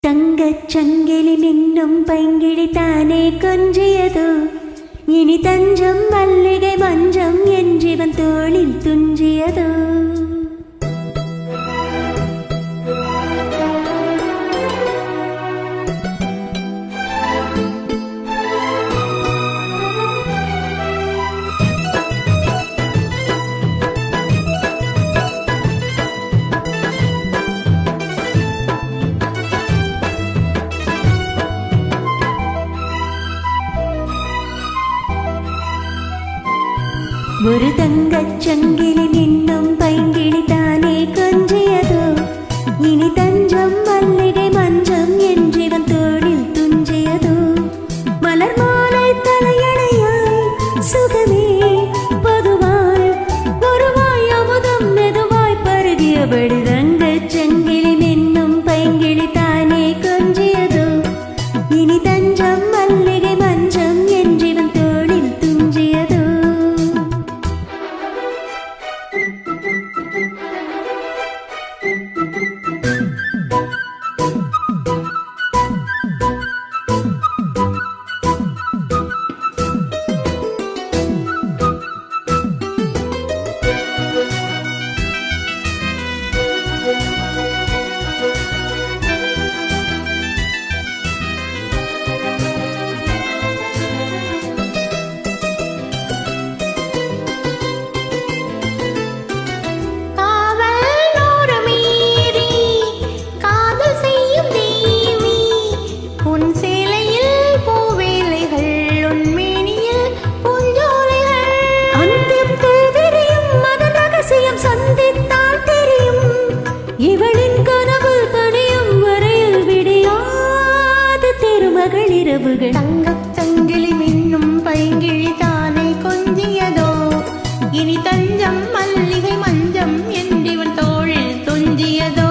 தங்கச் சங்கிலி மின்னும் பைங்கிழி தானே கொஞ்சியதோ, இனி தஞ்சம் மல்லிகை மஞ்சம் என்றிவன் தோளில் துஞ்சியதோ. ஒரு தங்கச் சங்கிலி மின்னும் பைங்கிழி தானே கொஞ்சியதோ, இனி தஞ்சம் மல்லிகை மஞ்சம் என்றிவன் தோளில் துஞ்சியதோ. மலர் மாலை தலையணையாய் சுகமே பொதுவாய் ஒருவாய் அமுதம் மெதுவாய் பருகியபடி தங்கச் சங்கிலி மின்னும் பைங்கிழி தானே கொஞ்சியதோ, இனி தஞ்சம் மல்லிகை மஞ்சம் என்றிவன் தோளில் துஞ்சியதோ. இவளின் கனவு தனியும் வரையில் விடியாது திருமகளிரவுகள். தங்கச் சங்கிலி மின்னும் பைங்கிழி தானே கொஞ்சியதோ, இனி தஞ்சம் மல்லிகை மஞ்சம் என்றிவன் தோளில் துஞ்சியதோ.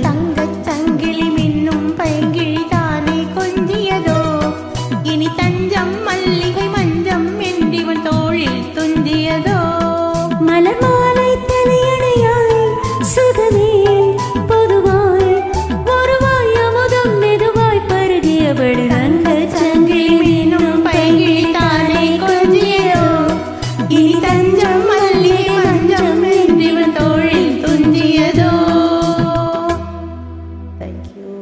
தங்கச் சங்கிலி மின்னும் பைங்கிழி தானே கொஞ்சியதோ, இனி தஞ்சம் மல்லிகை மஞ்சம் என்றிவன் தோளில் துஞ்சியதோ. மலர் மாலை தலையணையாய் சுகமே பொதுவாய் ஒருவாய் அமுதம் மெதுவாய் பருகியபடி தங்கச் சங்கிலி மின்னும் பைங்கிழி தானே கொஞ்சியதோ, இனி தஞ்சம் மல்லிகை மஞ்சம் என்றிவன் தோளில் துஞ்சியதோ. Thank you.